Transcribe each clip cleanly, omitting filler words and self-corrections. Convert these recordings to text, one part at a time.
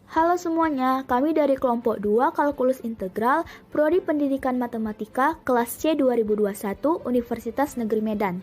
Halo semuanya, kami dari kelompok 2 Kalkulus Integral, Prodi Pendidikan Matematika, kelas C 2021, Universitas Negeri Medan.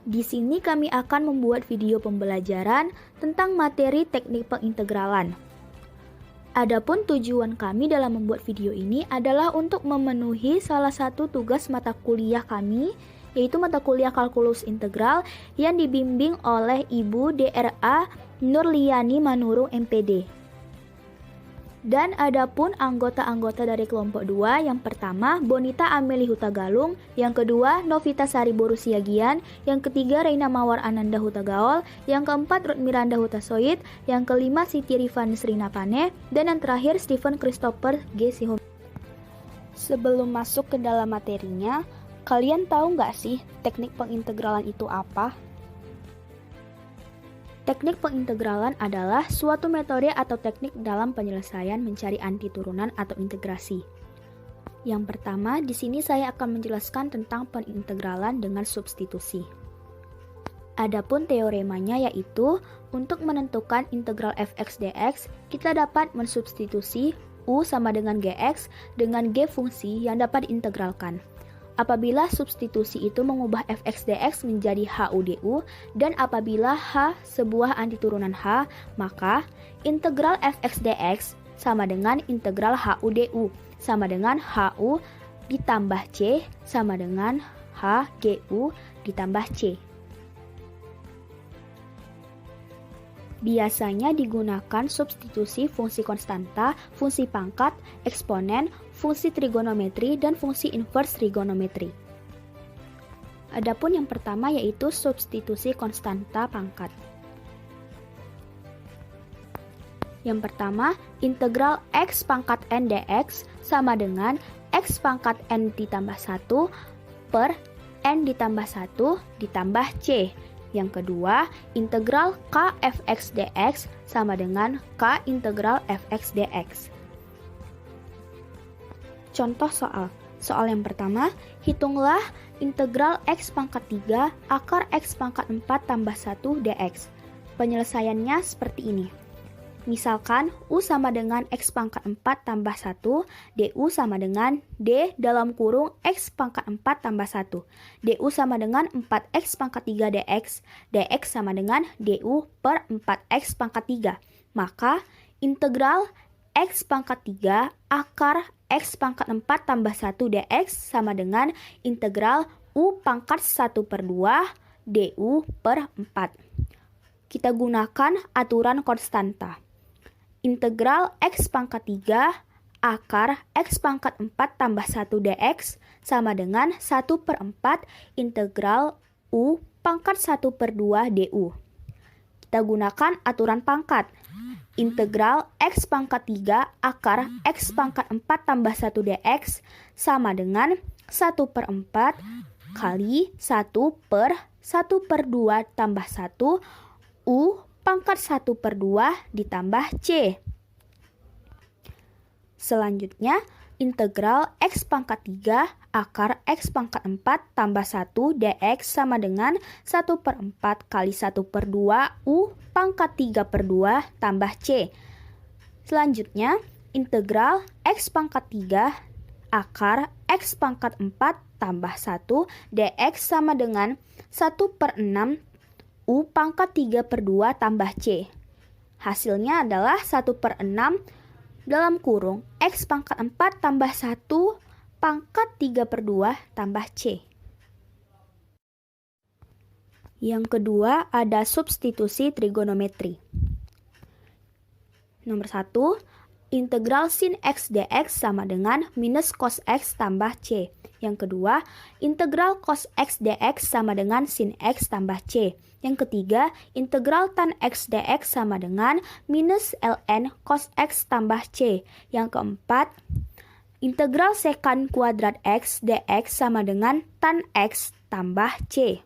Di sini kami akan membuat video pembelajaran tentang materi teknik pengintegralan. Adapun tujuan kami dalam membuat video ini adalah untuk memenuhi salah satu tugas mata kuliah kami, yaitu mata kuliah Kalkulus Integral yang dibimbing oleh Ibu DRA Nurliani Manurung MPD. Dan adapun anggota-anggota dari kelompok 2, yang pertama Bonita Ameli Hutagalung, yang kedua Novita Sari Borusiagian, yang ketiga Reina Mawar Ananda Hutagaol, yang keempat Ruth Miranda Hutasoid, yang kelima Siti Rifani Srinapane, dan yang terakhir Stephen Christopher G. Sihom. Sebelum masuk ke dalam materinya, kalian tahu nggak sih teknik pengintegralan itu apa? Teknik pengintegralan adalah suatu metode atau teknik dalam penyelesaian mencari anti turunan atau integrasi. Yang pertama, di sini saya akan menjelaskan tentang pengintegralan dengan substitusi. Adapun teoremanya yaitu, untuk menentukan integral fx dx, kita dapat mensubstitusi u sama dengan gx dengan g fungsi yang dapat diintegralkan. Apabila substitusi itu mengubah fx dx menjadi hu du, dan apabila h sebuah antiturunan h, maka integral fx dx sama dengan integral hu du, sama dengan hu ditambah c sama dengan h gu ditambah c. Biasanya digunakan substitusi fungsi konstanta, fungsi pangkat, eksponen, fungsi trigonometri, dan fungsi inverse trigonometri. Adapun yang pertama yaitu substitusi konstanta pangkat. Yang pertama, integral x pangkat n dx sama dengan x pangkat n ditambah 1 per n ditambah 1 ditambah c. Yang kedua, integral k fx dx sama dengan k integral fx dx. Contoh soal. Soal yang pertama, hitunglah integral x pangkat 3 akar x pangkat 4 tambah 1 dx. Penyelesaiannya seperti ini. Misalkan u sama dengan x pangkat 4 tambah 1, du sama dengan d dalam kurung x pangkat 4 tambah 1. Du sama dengan 4x pangkat 3 dx, dx sama dengan du per 4x pangkat 3. Maka integral x pangkat 3 akar x pangkat 4 tambah 1 dx sama dengan integral u pangkat 1 per 2 du per 4. Kita gunakan aturan konstanta. Integral x pangkat 3 akar x pangkat 4 tambah 1 dx sama dengan 1 per 4 integral u pangkat 1 per 2 du. Kita gunakan aturan pangkat. Integral x pangkat 3 akar x pangkat 4 tambah 1 dx sama dengan 1 per 4 kali 1 per 2 tambah 1 u pangkat 1 per 2 ditambah c. Selanjutnya, integral x pangkat 3 akar x pangkat 4 tambah 1 dx sama dengan 1 per 4 kali 1 per 2 u pangkat 3 per 2 tambah c. Selanjutnya, integral x pangkat 3 akar x pangkat 4 tambah 1 dx sama dengan 1 per 6 u pangkat 3 per 2 tambah c. Hasilnya adalah 1 per 6 dalam kurung x pangkat 4 tambah 1 pangkat 3 per 2 tambah c. Yang kedua ada substitusi trigonometri. Nomor 1, integral sin x dx sama dengan minus cos x tambah c. Yang kedua, integral cos x dx sama dengan sin x tambah c. Yang ketiga, integral tan x dx sama dengan minus ln cos x tambah c. Yang keempat, integral sekant kuadrat x dx sama dengan tan x tambah c.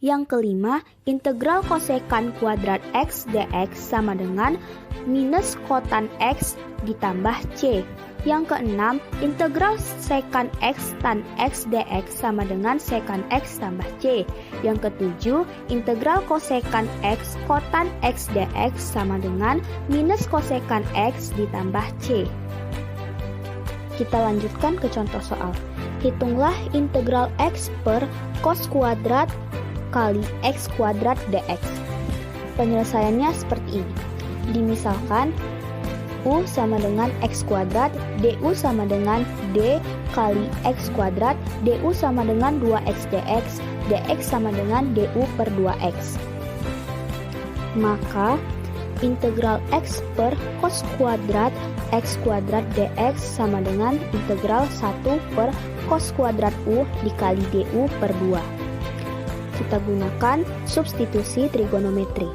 Yang kelima, integral kosekant kuadrat x dx sama dengan minus kotan x ditambah c. Yang keenam, integral sekant X tan X dx sama dengan sekant X tambah C. Yang ketujuh, integral kosekant X kotan X dx sama dengan minus kosekant X ditambah C. Kita lanjutkan ke contoh soal. Hitunglah integral X per cos kuadrat kali X kuadrat dx. Penyelesaiannya seperti ini. Dimisalkan U sama dengan X kuadrat, DU sama dengan D kali X kuadrat, DU sama dengan 2X dx, dx sama dengan DU per 2X. Maka integral X per cos kuadrat X kuadrat dx sama dengan integral 1 per cos kuadrat U dikali DU per 2. Kita gunakan substitusi trigonometri.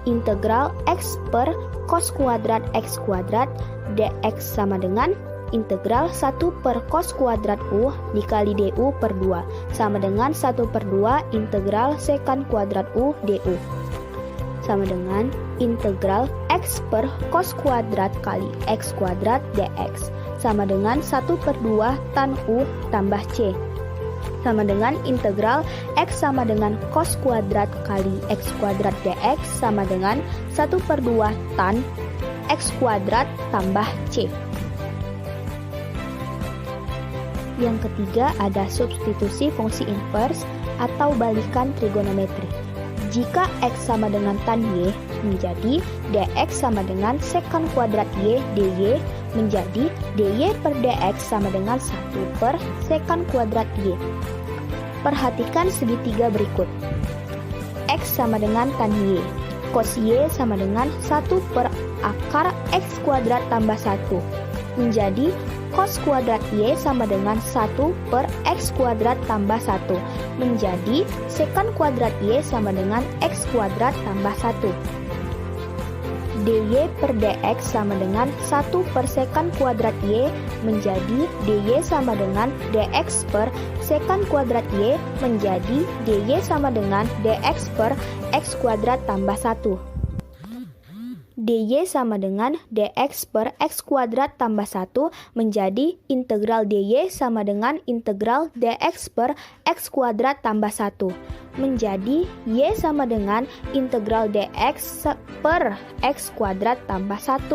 Integral X per cos kuadrat X kuadrat dx sama dengan integral 1 per cos kuadrat U dikali DU per 2 sama dengan 1 per 2 integral sekant kuadrat U DU sama dengan integral X per cos kuadrat kali X kuadrat dx sama dengan 1 per 2 tan U tambah C sama dengan integral X sama dengan cos kuadrat kali X kuadrat dx sama dengan 1 per 2 tan X kuadrat tambah C. Yang ketiga ada substitusi fungsi inverse atau balikan trigonometri. Jika X sama dengan tan Y, menjadi dx sama dengan sekant kuadrat Y dy menjadi dy per dx sama dengan 1 per sekant kuadrat Y. Perhatikan segitiga berikut. X sama dengan tan Y, cos Y sama dengan 1 per akar X kuadrat tambah 1 menjadi cos kuadrat Y sama dengan 1 per X kuadrat tambah 1 menjadi sekant kuadrat Y sama dengan X kuadrat tambah 1. dy per dx sama dengan 1 per sekant kuadrat Y menjadi dy sama dengan dx per sekant kuadrat Y menjadi dy sama dengan dx per X kuadrat tambah 1. dy sama dengan dx per X kuadrat tambah 1 menjadi integral dy sama dengan integral dx per X kuadrat tambah 1 menjadi y sama dengan integral dx per X kuadrat tambah 1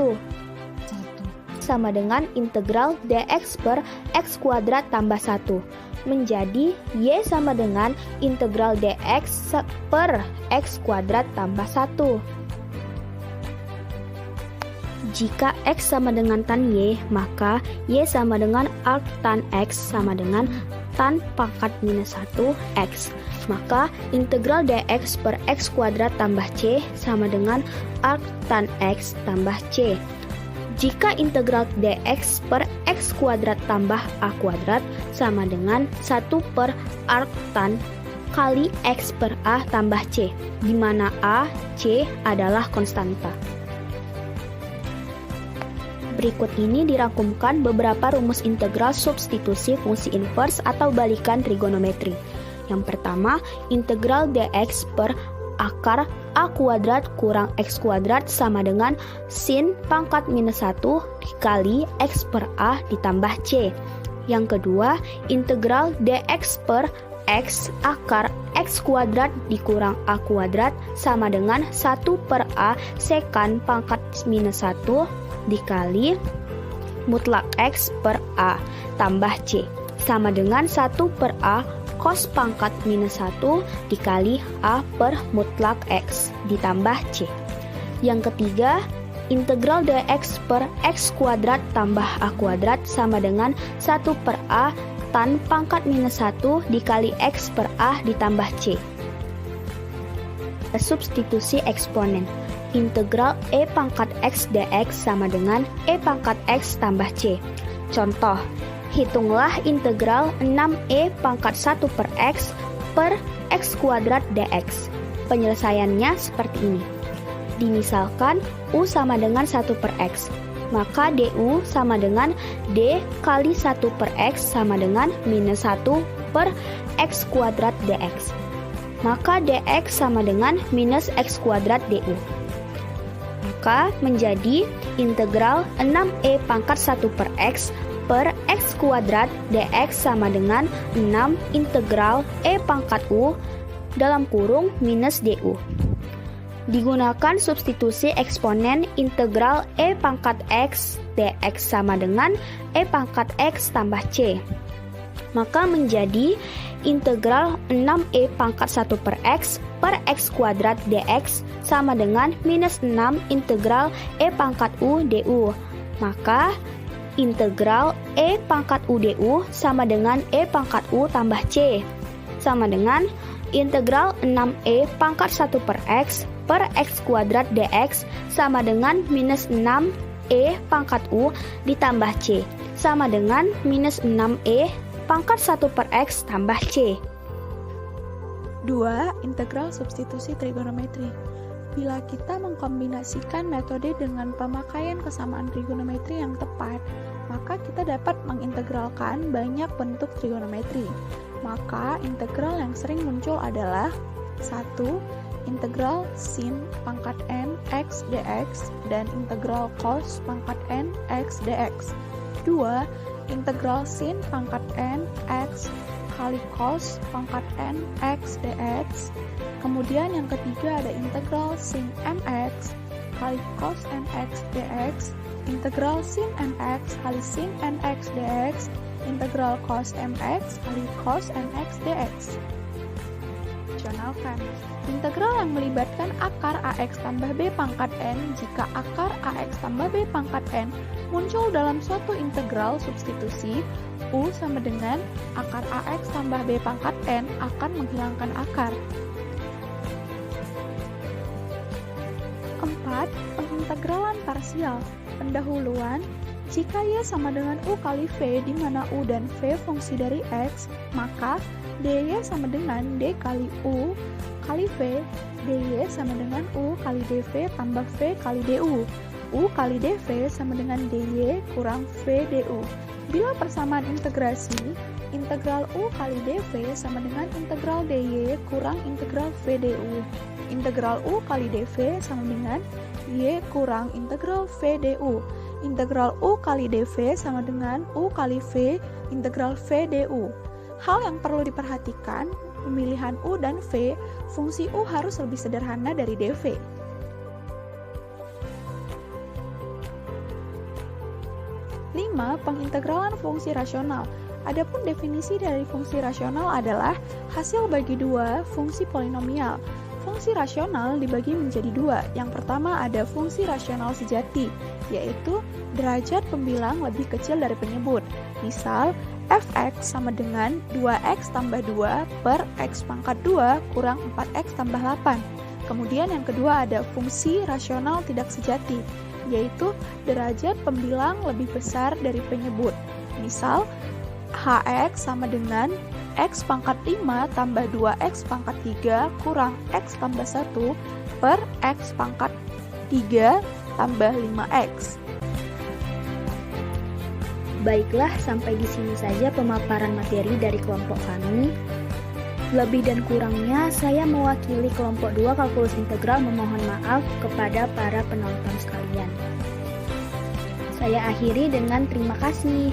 sama dengan integral dx per X kuadrat tambah 1 menjadi y sama dengan integral dx per X kuadrat tambah 1. Jika X sama dengan tan Y, maka Y sama dengan arc tan X sama dengan tan pangkat minus 1 X. Maka integral dx per X kuadrat tambah C sama dengan arc tan X tambah C. Jika integral dx per X kuadrat tambah A kuadrat sama dengan 1 per arc tan kali X per A tambah C, di mana A, C adalah konstanta. Berikut ini dirangkumkan beberapa rumus integral substitusi fungsi inverse atau balikan trigonometri. Yang pertama, integral dx per akar A kuadrat kurang X kuadrat sama dengan sin pangkat minus 1 dikali X per A ditambah C. Yang kedua, integral dx per X akar X kuadrat dikurang A kuadrat sama dengan 1 per A sekant pangkat minus 1 dikali mutlak X per A tambah C sama dengan 1 per A cos pangkat minus 1 dikali A per mutlak X ditambah C. Yang ketiga, integral dx per X kuadrat tambah A kuadrat sama dengan 1 per A tan pangkat minus 1 dikali X per A ditambah C. Substitusi eksponen. Integral E pangkat X dx sama dengan E pangkat X tambah C. Contoh, hitunglah integral 6E pangkat 1 per X kuadrat dx. Penyelesaiannya seperti ini. Dimisalkan U sama dengan 1 per X, maka DU sama dengan D kali 1 per X sama dengan minus 1 per X kuadrat dx. Maka dx sama dengan minus X kuadrat DU. Maka menjadi integral 6e pangkat 1 per x kuadrat dx sama dengan 6 integral e pangkat u dalam kurung minus du. Digunakan substitusi eksponen integral e pangkat x dx sama dengan e pangkat x tambah c. Maka menjadi integral 6e pangkat 1 per x kuadrat dx sama dengan minus 6 integral e pangkat u du. Maka integral e pangkat u du sama dengan e pangkat u tambah c sama dengan integral 6e pangkat 1 per x kuadrat dx sama dengan minus 6e pangkat u ditambah c sama dengan minus 6e pangkat 1 per x tambah c. 2. Integral substitusi trigonometri. Bila kita mengkombinasikan metode dengan pemakaian kesamaan trigonometri yang tepat, maka kita dapat mengintegralkan banyak bentuk trigonometri. Maka integral yang sering muncul adalah 1. Integral sin pangkat n x dx dan integral cos pangkat n x dx. 2. Integral sin pangkat n x kali cos pangkat n x dx. Kemudian yang ketiga ada integral sin mx kali cos nx dx, integral sin nx kali sin nx dx, integral cos mx kali cos nx dx. Rasionalkan. Integral yang melibatkan akar ax tambah b pangkat n jika akar ax tambah b pangkat n muncul dalam suatu integral substitusi, u sama dengan akar ax tambah b pangkat n akan menghilangkan akar. 4. Pengintegralan parsial. Pendahuluan. Jika y sama dengan u kali v di mana u dan v fungsi dari x, maka dy sama dengan d kali u kali v, dy sama dengan u kali dv tambah v kali du. U kali dv sama dengan dy kurang v du. Bila persamaan integrasi, integral u kali dv sama dengan integral dy kurang integral v du. Integral u kali dv sama dengan y kurang integral v du. Integral u kali dv sama dengan u kali v integral v du. Hal yang perlu diperhatikan, pemilihan u dan v, fungsi u harus lebih sederhana dari dv. 5. Pengintegralan fungsi rasional. Adapun definisi dari fungsi rasional adalah hasil bagi dua fungsi polinomial. Fungsi rasional dibagi menjadi dua. Yang pertama ada fungsi rasional sejati, yaitu derajat pembilang lebih kecil dari penyebut. Misal, fx sama dengan 2x tambah 2 per x pangkat 2 kurang 4x tambah 8. Kemudian yang kedua ada fungsi rasional tidak sejati, yaitu derajat pembilang lebih besar dari penyebut. Misal, hx sama dengan x pangkat 5 tambah 2x pangkat 3 kurang x tambah 1 per x pangkat 3 tambah 5x. Baiklah, sampai di sini saja pemaparan materi dari kelompok kami. Lebih dan kurangnya, saya mewakili kelompok 2 kalkulus integral memohon maaf kepada para penonton sekalian. Saya akhiri dengan terima kasih.